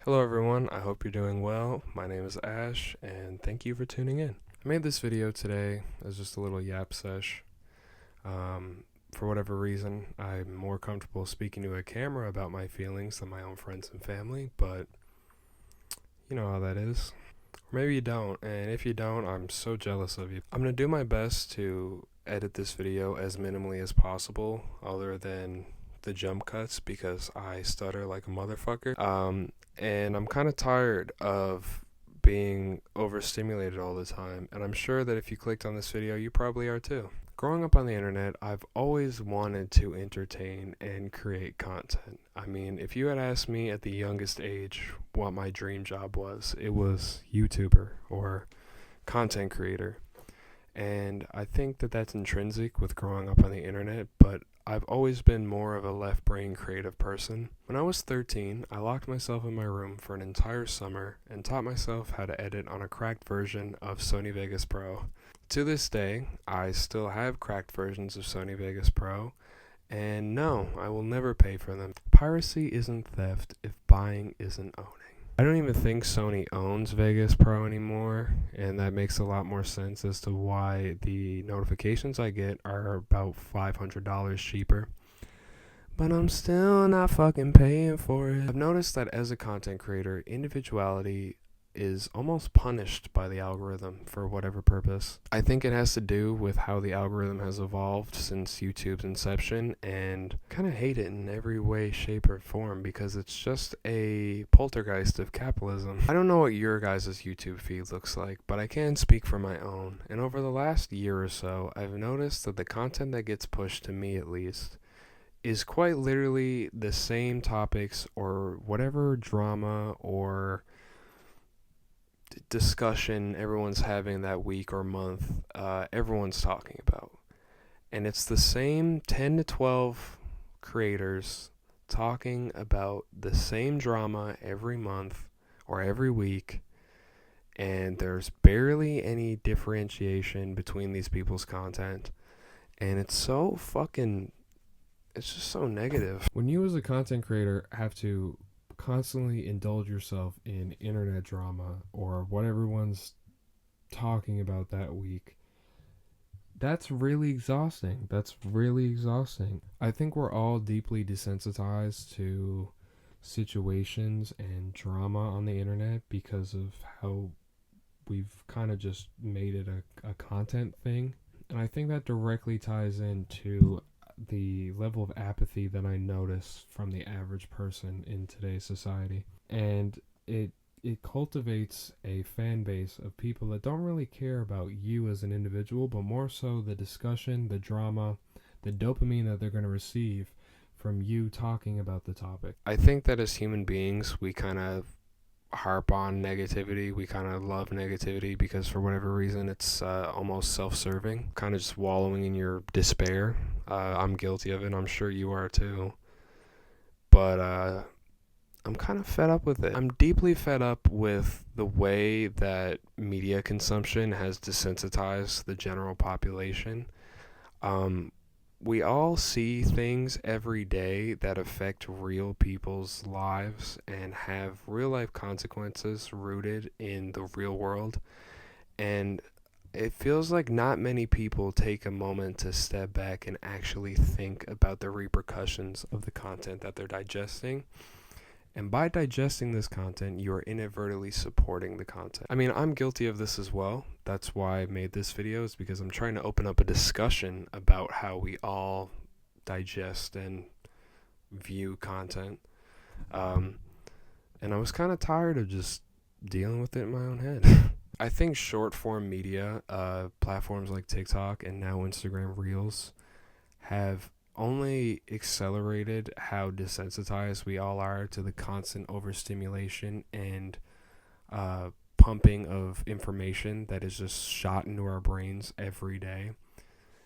Hello everyone, I hope you're doing well. My name is Ash and thank you for tuning in. I made this video today as just a little yap sesh. For whatever reason, I'm more comfortable speaking to a camera about my feelings than my own friends and family, but you know how that is. Or maybe you don't, and if you don't, I'm so jealous of you. I'm going to do my best to edit this video as minimally as possible, other than the jump cuts, because I stutter like a motherfucker. And I'm kind of tired of being overstimulated all the time, and I'm sure that if you clicked on this video, you probably are too. Growing up on the internet, I've always wanted to entertain and create content. I mean, if you had asked me at the youngest age what my dream job was, it was YouTuber or content creator. And I think that that's intrinsic with growing up on the internet, but I've always been more of a left brain creative person. When I was 13, I locked myself in my room for an entire summer and taught myself how to edit on a cracked version of Sony Vegas Pro. To this day, I still have cracked versions of Sony Vegas Pro, and no, I will never pay for them. Piracy isn't theft if buying isn't owning. I don't even think Sony owns Vegas Pro anymore, and that makes a lot more sense as to why the notifications I get are about $500 cheaper. But I'm still not fucking paying for it. I've noticed that as a content creator, individuality is almost punished by the algorithm for whatever purpose. I think it has to do with how the algorithm has evolved since YouTube's inception, and kind of hate it in every way, shape, or form because it's just a poltergeist of capitalism. I don't know what your guys' YouTube feed looks like, but I can speak for my own. And over the last year or so, I've noticed that the content that gets pushed to me, at least, is quite literally the same topics or whatever drama or discussion everyone's having that week or month, everyone's talking about. And it's the same 10 to 12 creators talking about the same drama every month or every week. And there's barely any differentiation between these people's content. And it's so fucking, it's just so negative. When you as a content creator have to constantly indulge yourself in internet drama or what everyone's talking about that week, that's really exhausting. I think we're all deeply desensitized to situations and drama on the internet because of how we've kind of just made it a content thing. And I think that directly ties into the level of apathy that I notice from the average person in today's society. And it cultivates a fan base of people that don't really care about you as an individual, but more so the discussion, the drama, the dopamine that they're going to receive from you talking about the topic. I think that as human beings, we kind of harp on negativity. We kind of love negativity because for whatever reason it's almost self-serving, kind of just wallowing in your despair. I'm guilty of it. I'm sure you are too. But I'm kind of fed up with it. I'm deeply fed up with the way that media consumption has desensitized the general population. We all see things every day that affect real people's lives and have real life consequences rooted in the real world. And it feels like not many people take a moment to step back and actually think about the repercussions of the content that they're digesting. And by digesting this content, you are inadvertently supporting the content. I mean, I'm guilty of this as well. That's why I made this video, is because I'm trying to open up a discussion about how we all digest and view content. And I was kind of tired of just dealing with it in my own head. I think short form media, platforms like TikTok and now Instagram Reels, have only accelerated how desensitized we all are to the constant overstimulation and pumping of information that is just shot into our brains every day.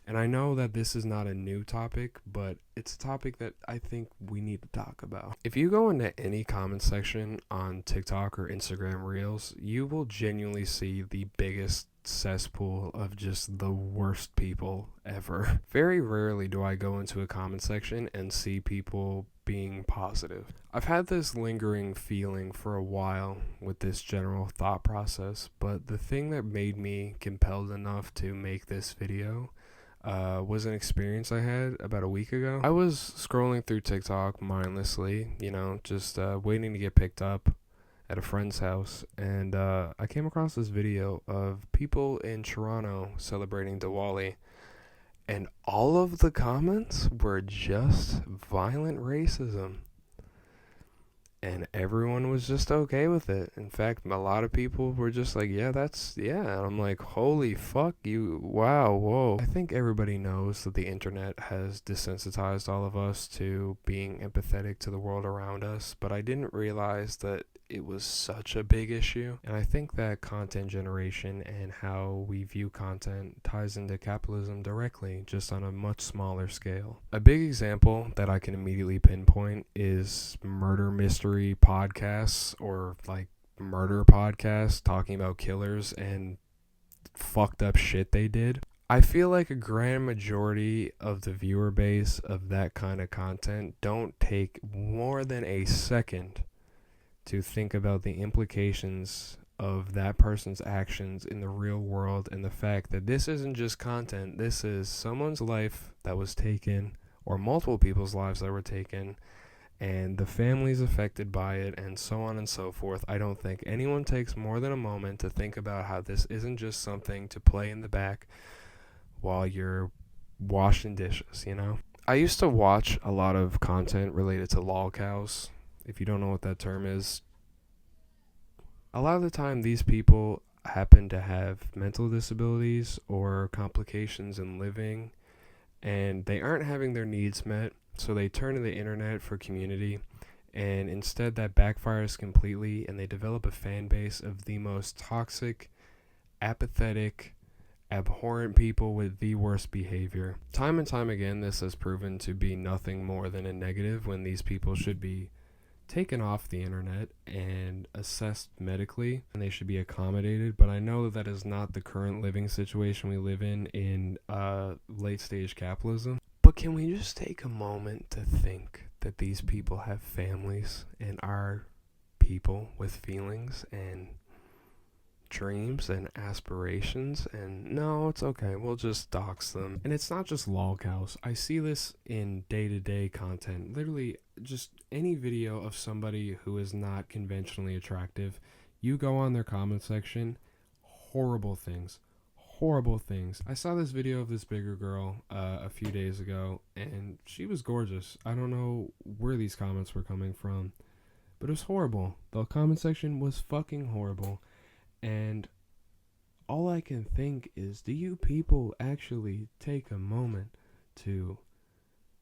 And I know that this is not a new topic, but it's a topic that I think we need to talk about. If you go into any comment section on TikTok or Instagram Reels, you will genuinely see the biggest cesspool of just the worst people ever. Very rarely do I go into a comment section and see people being positive. I've had this lingering feeling for a while with this general thought process, but the thing that made me compelled enough to make this video was an experience I had about a week ago. I was scrolling through TikTok mindlessly, just waiting to get picked up at a friend's house, and I came across this video of people in Toronto celebrating Diwali, and all of the comments were just violent racism. And everyone was just okay with it. In fact, a lot of people were just like, yeah. And I'm like, holy fuck you. Wow, whoa. I think everybody knows that the internet has desensitized all of us to being empathetic to the world around us, but I didn't realize that it was such a big issue. And I think that content generation and how we view content ties into capitalism directly, just on a much smaller scale. A big example that I can immediately pinpoint is murder mystery podcasts, or like murder podcasts talking about killers and fucked up shit they did. I feel like a grand majority of the viewer base of that kind of content don't take more than a second to think about the implications of that person's actions in the real world, and the fact that this isn't just content, this is someone's life that was taken, or multiple people's lives that were taken, and the families affected by it, and so on and so forth. I don't think anyone takes more than a moment to think about how this isn't just something to play in the back while you're washing dishes, I used to watch a lot of content related to lolcows. If you don't know what that term is, a lot of the time these people happen to have mental disabilities or complications in living, and they aren't having their needs met, so they turn to the internet for community, and instead that backfires completely, and they develop a fan base of the most toxic, apathetic, abhorrent people with the worst behavior. Time and time again, this has proven to be nothing more than a negative, when these people should be taken off the internet and assessed medically, and they should be accommodated. But I know that is not the current living situation we live in late stage capitalism. But can we just take a moment to think that these people have families and are people with feelings and dreams and aspirations? And no, it's okay, we'll just dox them. And it's not just lolcows. I see this in day-to-day content. Literally, just any video of somebody who is not conventionally attractive, you go on their comment section, horrible things. I saw this video of this bigger girl a few days ago, and she was gorgeous. I don't know where these comments were coming from, but it was horrible. The comment section was fucking horrible. And all I can think is, do you people actually take a moment to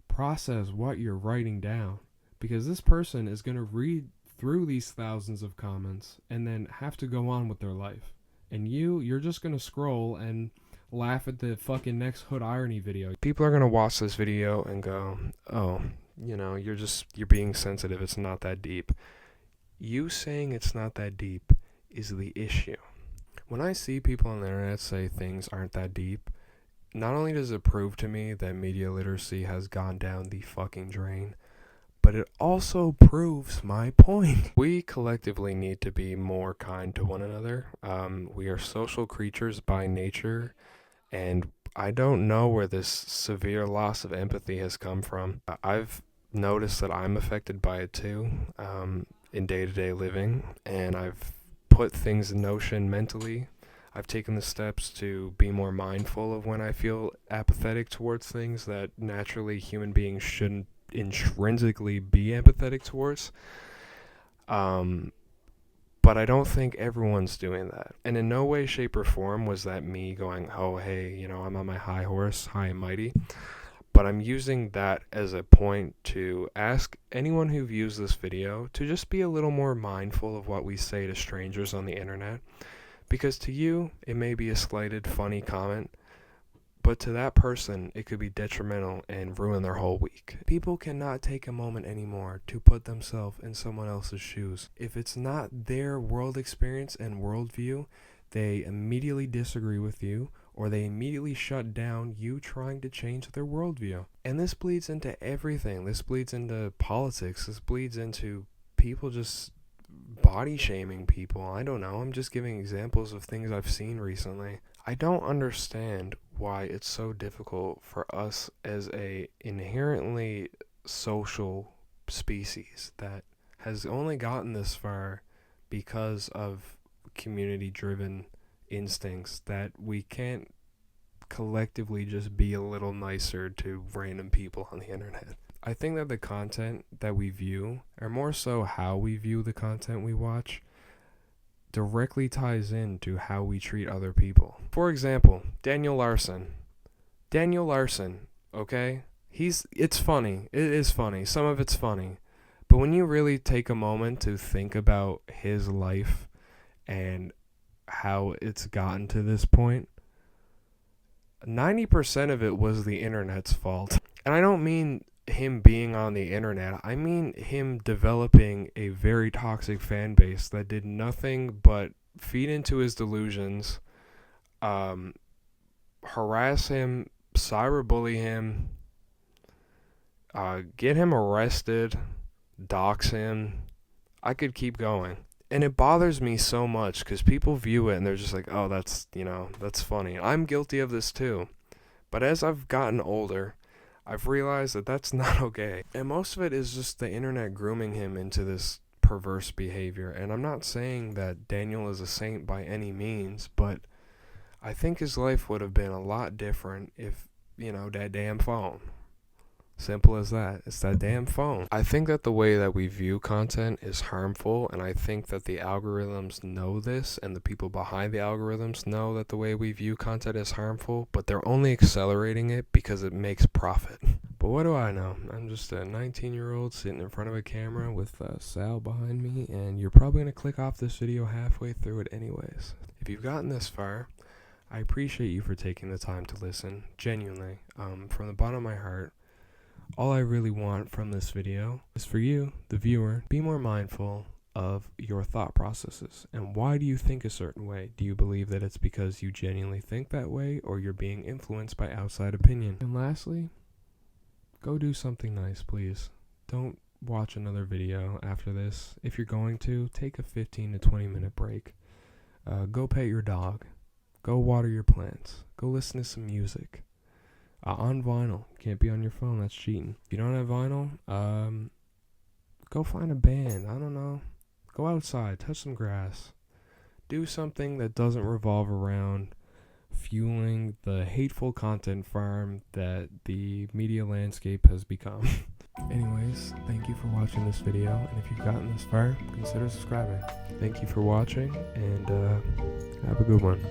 process what you're writing down? Because this person is going to read through these thousands of comments and then have to go on with their life. And you're just going to scroll and laugh at the fucking next hood irony video. People are going to watch this video and go, oh, you're being sensitive. It's not that deep. You saying it's not that deep is the issue. When I see people on the internet say things aren't that deep, not only does it prove to me that media literacy has gone down the fucking drain, but it also proves my point. We collectively need to be more kind to one another. We are social creatures by nature, and I don't know where this severe loss of empathy has come from. I've noticed that I'm affected by it too, in day-to-day living, and I've put things in motion mentally. I've taken the steps to be more mindful of when I feel apathetic towards things that naturally human beings shouldn't intrinsically be empathetic towards. But I don't think everyone's doing that. And in no way, shape, or form was that me going, oh, hey, I'm on my high horse, high and mighty. But I'm using that as a point to ask anyone who views this video to just be a little more mindful of what we say to strangers on the internet. Because to you, it may be a slighted, funny comment, but to that person, it could be detrimental and ruin their whole week. People cannot take a moment anymore to put themselves in someone else's shoes. If it's not their world experience and worldview, they immediately disagree with you, or they immediately shut down you trying to change their worldview. And this bleeds into everything. This bleeds into politics. This bleeds into people just body shaming people. I don't know. I'm just giving examples of things I've seen recently. I don't understand why it's so difficult for us as a inherently social species that has only gotten this far because of community-driven instincts, that we can't collectively just be a little nicer to random people on the internet. I think that the content that we view, or more so how we view the content we watch, directly ties into how we treat other people. For example, Daniel Larson, okay? It's funny. It is funny. Some of it's funny. But when you really take a moment to think about his life and how it's gotten to this point, 90% of it was the internet's fault. And I don't mean him being on the internet. I mean him developing a very toxic fan base that did nothing but feed into his delusions, harass him, cyberbully him, get him arrested, dox him. I could keep going. And it bothers me so much because people view it and they're just like, oh, that's funny. I'm guilty of this too. But as I've gotten older, I've realized that that's not okay. And most of it is just the internet grooming him into this perverse behavior. And I'm not saying that Daniel is a saint by any means, but I think his life would have been a lot different if, that damn phone. Simple as that. It's that damn phone. I think that the way that we view content is harmful, and I think that the algorithms know this, and the people behind the algorithms know that the way we view content is harmful, but they're only accelerating it because it makes profit. But what do I know? I'm just a 19-year-old sitting in front of a camera with Sal behind me, and you're probably going to click off this video halfway through it anyways. If you've gotten this far, I appreciate you for taking the time to listen, genuinely, from the bottom of my heart. All I really want from this video is for you, the viewer, be more mindful of your thought processes. And why do you think a certain way? Do you believe that it's because you genuinely think that way, or you're being influenced by outside opinion? And lastly, go do something nice, please. Don't watch another video after this. If you're going to, take a 15 to 20 minute break. Go pet your dog. Go water your plants. Go listen to some music. On vinyl. Can't be on your phone. That's cheating. If you don't have vinyl, go find a band. I don't know. Go outside. Touch some grass. Do something that doesn't revolve around fueling the hateful content farm that the media landscape has become. Anyways, thank you for watching this video. And if you've gotten this far, consider subscribing. Thank you for watching, and have a good one.